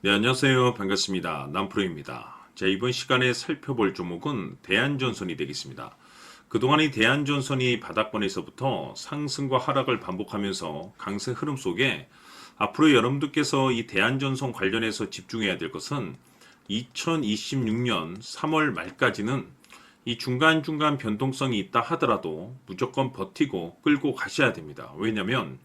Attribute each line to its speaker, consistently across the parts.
Speaker 1: 네, 안녕하세요. 반갑습니다. 남프로입니다. 자, 이번 시간에 살펴볼 종목은 대한전선이 되겠습니다. 그동안 이 대한전선이 바닥권에서부터 상승과 하락을 반복하면서 강세 흐름 속에 앞으로 여러분들께서 이 대한전선 관련해서 집중해야 될 것은 2026년 3월 말까지는 이 중간중간 변동성이 있다 하더라도 무조건 버티고 끌고 가셔야 됩니다. 왜냐하면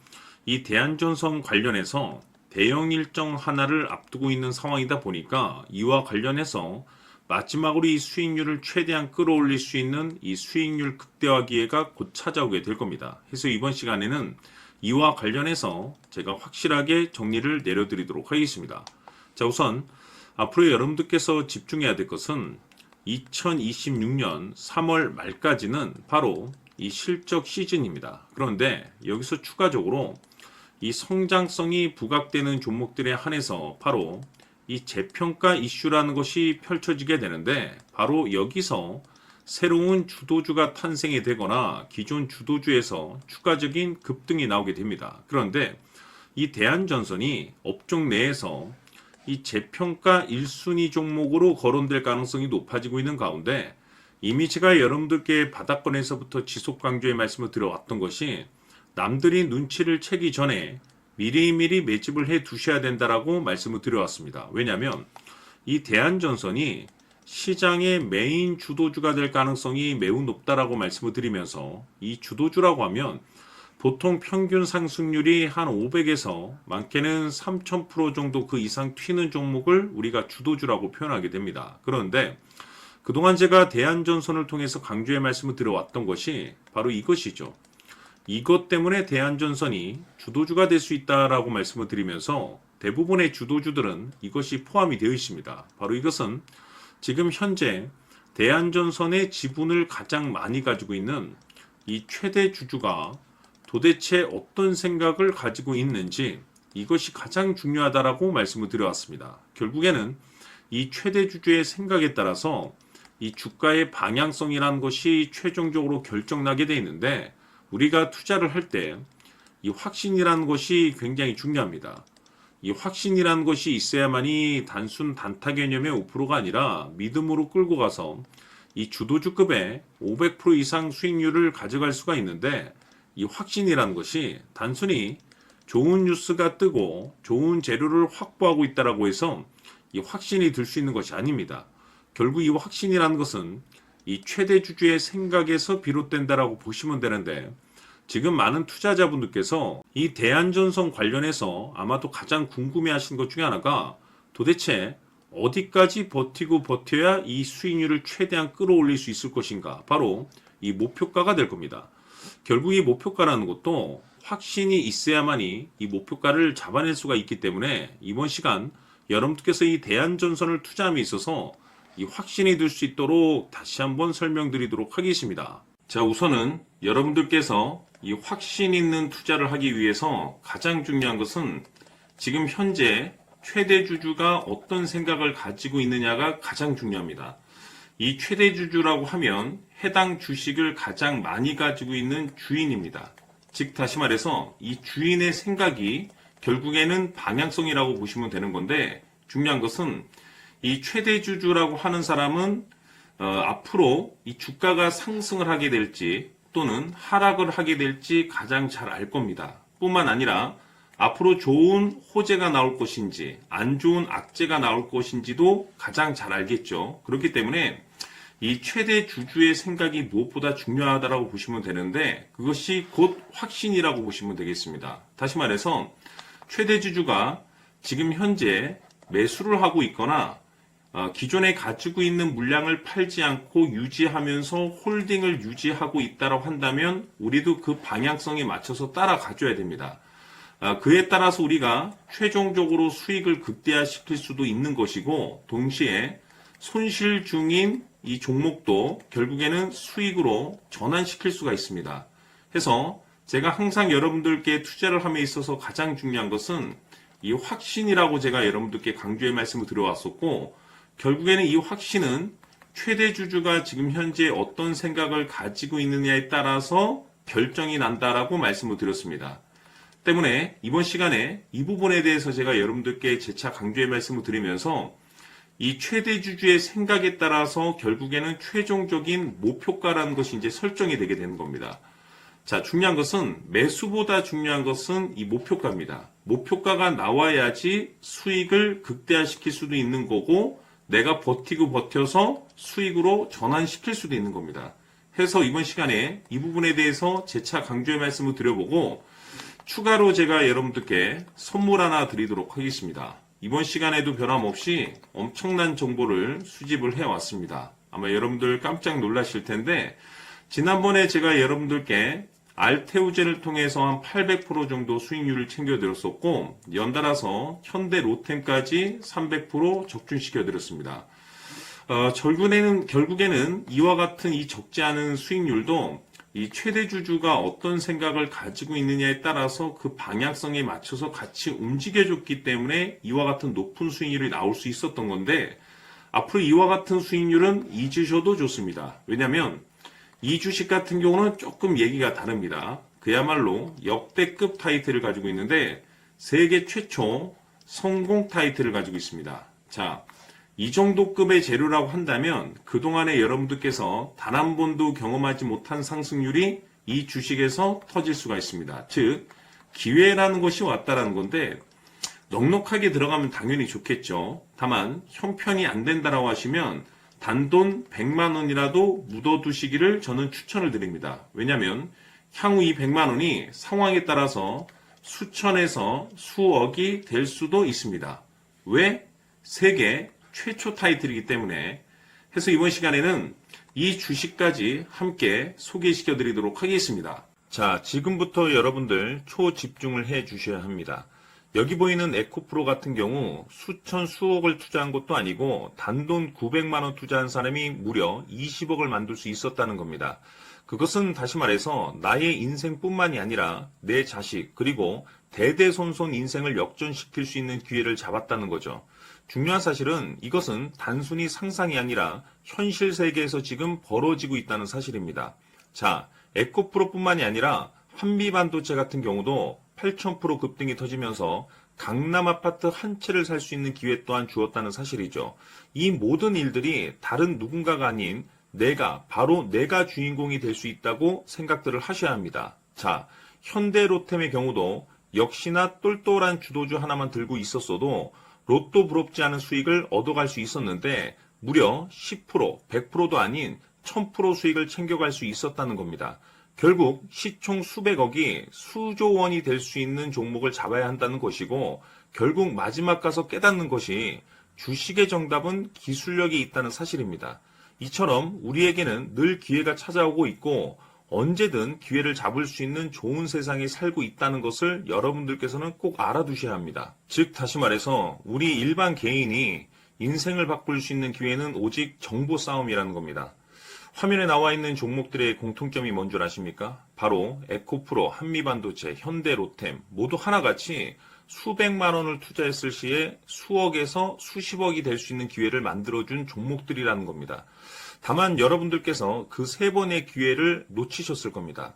Speaker 1: 이 대한전선 관련해서 대형 일정 하나를 앞두고 있는 상황이다 보니까 이와 관련해서 마지막으로 이 수익률을 최대한 끌어올릴 수 있는 이 수익률 극대화 기회가 곧 찾아오게 될 겁니다. 그래서 이번 시간에는 이와 관련해서 제가 확실하게 정리를 내려드리도록 하겠습니다. 자, 우선 앞으로 여러분들께서 집중해야 될 것은 2026년 3월 말까지는 바로 이 실적 시즌입니다. 그런데 여기서 추가적으로 이 성장성이 부각되는 종목들에 한해서 바로 이 재평가 이슈라는 것이 펼쳐지게 되는데, 바로 여기서 새로운 주도주가 탄생이 되거나 기존 주도주에서 추가적인 급등이 나오게 됩니다. 그런데 이 대한전선이 업종 내에서 이 재평가 1순위 종목으로 거론될 가능성이 높아지고 있는 가운데, 이미 제가 여러분들께 바닥권에서부터 지속 강조의 말씀을 드려왔던 것이 남들이 눈치를 채기 전에 미리미리 매집을 해 두셔야 된다라고 말씀을 드려왔습니다. 왜냐하면 이 대한전선이 시장의 메인 주도주가 될 가능성이 매우 높다라고 말씀을 드리면서, 이 주도주라고 하면 보통 평균 상승률이 한 500에서 많게는 3000% 정도 그 이상 튀는 종목을 우리가 주도주라고 표현하게 됩니다. 그런데 그동안 제가 대한전선을 통해서 강조의 말씀을 드려왔던 것이 바로 이것이죠. 이것 때문에 대한전선이 주도주가 될 수 있다라고 말씀을 드리면서 대부분의 주도주들은 이것이 포함이 되어 있습니다. 바로 이것은 지금 현재 대한전선의 지분을 가장 많이 가지고 있는 이 최대 주주가 도대체 어떤 생각을 가지고 있는지, 이것이 가장 중요하다라고 말씀을 드려왔습니다. 결국에는 이 최대 주주의 생각에 따라서 이 주가의 방향성이라는 것이 최종적으로 결정나게 되어 있는데, 우리가 투자를 할 때 이 확신이라는 것이 굉장히 중요합니다. 이 확신이라는 것이 있어야만이 단순 단타 개념의 5%가 아니라 믿음으로 끌고 가서 이 주도주급의 500% 이상 수익률을 가져갈 수가 있는데, 이 확신이라는 것이 단순히 좋은 뉴스가 뜨고 좋은 재료를 확보하고 있다라고 해서 이 확신이 들 수 있는 것이 아닙니다. 결국 이 확신이라는 것은 이 최대 주주의 생각에서 비롯된다라고 보시면 되는데, 지금 많은 투자자분들께서 이 대한전선 관련해서 아마도 가장 궁금해하시는 것 중에 하나가 도대체 어디까지 버티고 버텨야 이 수익률을 최대한 끌어올릴 수 있을 것인가, 바로 이 목표가가 될 겁니다. 결국 이 목표가라는 것도 확신이 있어야만이 이 목표가를 잡아낼 수가 있기 때문에, 이번 시간 여러분들께서 이 대한전선을 투자함에 있어서 이 확신이 들 수 있도록 다시 한번 설명드리도록 하겠습니다. 자, 우선은 여러분들께서 이 확신 있는 투자를 하기 위해서 가장 중요한 것은 지금 현재 최대 주주가 어떤 생각을 가지고 있느냐가 가장 중요합니다. 이 최대 주주라고 하면 해당 주식을 가장 많이 가지고 있는 주인입니다. 즉 다시 말해서 이 주인의 생각이 결국에는 방향성이라고 보시면 되는 건데, 중요한 것은 이 최대 주주라고 하는 사람은 앞으로 이 주가가 상승을 하게 될지 또는 하락을 하게 될지 가장 잘 알 겁니다. 뿐만 아니라 앞으로 좋은 호재가 나올 것인지 안 좋은 악재가 나올 것인지도 가장 잘 알겠죠. 그렇기 때문에 이 최대 주주의 생각이 무엇보다 중요하다고 보시면 되는데, 그것이 곧 확신이라고 보시면 되겠습니다. 다시 말해서 최대 주주가 지금 현재 매수를 하고 있거나 기존에 가지고 있는 물량을 팔지 않고 유지하면서 홀딩을 유지하고 있다고 한다면 우리도 그 방향성에 맞춰서 따라가줘야 됩니다. 그에 따라서 우리가 최종적으로 수익을 극대화시킬 수도 있는 것이고, 동시에 손실 중인 이 종목도 결국에는 수익으로 전환시킬 수가 있습니다. 해서 제가 항상 여러분들께 투자를 함에 있어서 가장 중요한 것은 이 확신이라고 제가 여러분들께 강조의 말씀을 드려왔었고, 결국에는 이 확신은 최대 주주가 지금 현재 어떤 생각을 가지고 있느냐에 따라서 결정이 난다라고 말씀을 드렸습니다. 때문에 이번 시간에 이 부분에 대해서 제가 여러분들께 재차 강조의 말씀을 드리면서 이 최대 주주의 생각에 따라서 결국에는 최종적인 목표가라는 것이 이제 설정이 되게 되는 겁니다. 자, 중요한 것은 매수보다 중요한 것은 이 목표가입니다. 목표가가 나와야지 수익을 극대화시킬 수도 있는 거고 내가 버티고 버텨서 수익으로 전환시킬 수도 있는 겁니다. 해서 이번 시간에 이 부분에 대해서 재차 강조의 말씀을 드려보고 추가로 제가 여러분들께 선물 하나 드리도록 하겠습니다. 이번 시간에도 변함없이 엄청난 정보를 수집을 해왔습니다. 아마 여러분들 깜짝 놀라실 텐데 지난번에 제가 여러분들께 알테우제를 통해서 한 800% 정도 수익률을 챙겨드렸었고 연달아서 현대 로템까지 300% 적중시켜드렸습니다. 결국에는 이와 같은 이 적지 않은 수익률도 이 최대 주주가 어떤 생각을 가지고 있느냐에 따라서 그 방향성에 맞춰서 같이 움직여줬기 때문에 이와 같은 높은 수익률이 나올 수 있었던 건데 앞으로 이와 같은 수익률은 잊으셔도 좋습니다. 왜냐하면 이 주식 같은 경우는 조금 얘기가 다릅니다. 그야말로 역대급 타이틀을 가지고 있는데 세계 최초 성공 타이틀을 가지고 있습니다. 자, 이 정도 급의 재료라고 한다면 그동안에 여러분들께서 단 한 번도 경험하지 못한 상승률이 이 주식에서 터질 수가 있습니다. 즉 기회라는 것이 왔다라는 건데 넉넉하게 들어가면 당연히 좋겠죠. 다만 형편이 안 된다라고 하시면 단돈 100만 원이라도 묻어두시기를 저는 추천을 드립니다. 왜냐하면 향후 이 100만 원이 상황에 따라서 수천에서 수억이 될 수도 있습니다. 왜? 세계 최초 타이틀이기 때문에 해서 이번 시간에는 이 주식까지 함께 소개시켜 드리도록 하겠습니다. 자, 지금부터 여러분들 초집중을 해 주셔야 합니다. 여기 보이는 에코프로 같은 경우 수천 수억을 투자한 것도 아니고 단돈 900만 원 투자한 사람이 무려 20억을 만들 수 있었다는 겁니다. 그것은 다시 말해서 나의 인생뿐만이 아니라 내 자식 그리고 대대손손 인생을 역전시킬 수 있는 기회를 잡았다는 거죠. 중요한 사실은 이것은 단순히 상상이 아니라 현실 세계에서 지금 벌어지고 있다는 사실입니다. 자, 에코프로뿐만이 아니라 한미반도체 같은 경우도 8,000% 급등이 터지면서 강남 아파트 한 채를 살 수 있는 기회 또한 주었다는 사실이죠. 이 모든 일들이 다른 누군가가 아닌 바로 내가 주인공이 될 수 있다고 생각들을 하셔야 합니다. 자, 현대로템의 경우도 역시나 똘똘한 주도주 하나만 들고 있었어도 로또 부럽지 않은 수익을 얻어갈 수 있었는데 무려 10%, 100%도 아닌 1000% 수익을 챙겨갈 수 있었다는 겁니다. 결국 시총 수백억이 수조 원이 될 수 있는 종목을 잡아야 한다는 것이고 결국 마지막 가서 깨닫는 것이 주식의 정답은 기술력이 있다는 사실입니다. 이처럼 우리에게는 늘 기회가 찾아오고 있고 언제든 기회를 잡을 수 있는 좋은 세상에 살고 있다는 것을 여러분들께서는 꼭 알아두셔야 합니다. 즉 다시 말해서 우리 일반 개인이 인생을 바꿀 수 있는 기회는 오직 정보 싸움이라는 겁니다. 화면에 나와 있는 종목들의 공통점이 뭔 줄 아십니까? 바로 에코프로, 한미반도체, 현대로템 모두 하나같이 수백만 원을 투자했을 시에 수억에서 수십억이 될 수 있는 기회를 만들어준 종목들이라는 겁니다. 다만 여러분들께서 그 세 번의 기회를 놓치셨을 겁니다.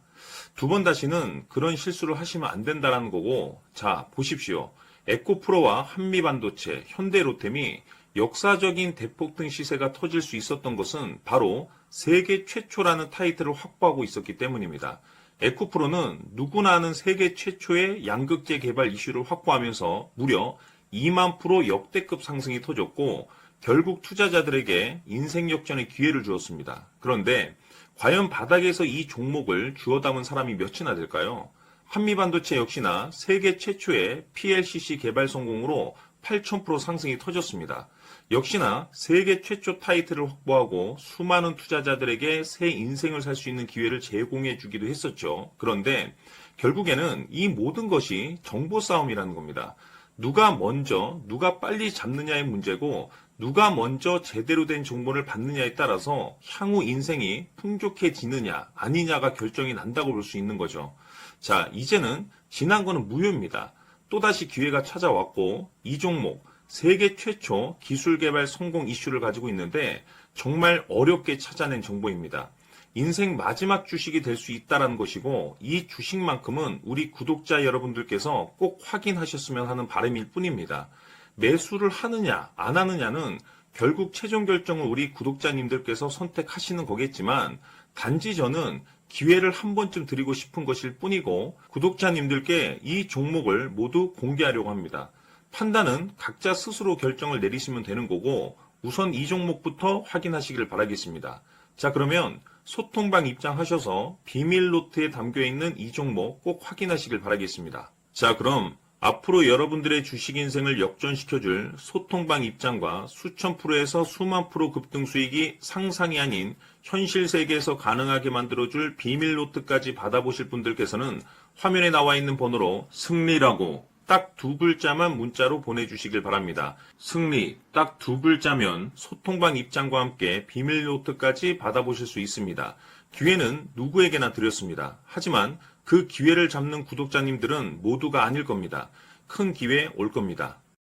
Speaker 1: 두 번 다시는 그런 실수를 하시면 안 된다는 거고, 자 보십시오. 에코프로와 한미반도체, 현대로템이 역사적인 대폭등 시세가 터질 수 있었던 것은 바로 세계 최초라는 타이틀을 확보하고 있었기 때문입니다. 에코프로는 누구나 아는 세계 최초의 양극재 개발 이슈를 확보하면서 무려 2만 % 역대급 상승이 터졌고 결국 투자자들에게 인생 역전의 기회를 주었습니다. 그런데 과연 바닥에서 이 종목을 주워 담은 사람이 몇이나 될까요? 한미반도체 역시나 세계 최초의 PLCC 개발 성공으로 8,000% 상승이 터졌습니다. 역시나 세계 최초 타이틀을 확보하고 수많은 투자자들에게 새 인생을 살 수 있는 기회를 제공해 주기도 했었죠. 그런데 결국에는 이 모든 것이 정보 싸움이라는 겁니다. 누가 먼저, 누가 빨리 잡느냐의 문제고 누가 먼저 제대로 된 정보를 받느냐에 따라서 향후 인생이 풍족해지느냐 아니냐가 결정이 난다고 볼 수 있는 거죠. 자, 이제는 지난 거는 무효입니다. 또다시 기회가 찾아왔고 이 종목 세계 최초 기술 개발 성공 이슈를 가지고 있는데 정말 어렵게 찾아낸 정보입니다. 인생 마지막 주식이 될 수 있다는 것이고 이 주식만큼은 우리 구독자 여러분들께서 꼭 확인하셨으면 하는 바람일 뿐입니다. 매수를 하느냐 안 하느냐는 결국 최종 결정을 우리 구독자님들께서 선택하시는 거겠지만 단지 저는 기회를 한 번쯤 드리고 싶은 것일 뿐이고 구독자님들께 이 종목을 모두 공개하려고 합니다. 판단은 각자 스스로 결정을 내리시면 되는 거고 우선 이 종목부터 확인하시길 바라겠습니다. 자, 그러면 소통방 입장하셔서 비밀 노트에 담겨있는 이 종목 꼭 확인하시길 바라겠습니다. 자, 그럼 앞으로 여러분들의 주식 인생을 역전시켜줄 소통방 입장과 수천 프로에서 수만 프로 급등 수익이 상상이 아닌 현실 세계에서 가능하게 만들어줄 비밀 노트까지 받아보실 분들께서는 화면에 나와 있는 번호로 승리라고 딱 두 글자만 문자로 보내주시길 바랍니다. 승리 딱 두 글자면 소통방 입장과 함께 비밀 노트까지 받아보실 수 있습니다. 기회는 누구에게나 드렸습니다. 하지만 그 기회를 잡는 구독자님들은 모두가 아닐 겁니다. 큰 기회 올 겁니다.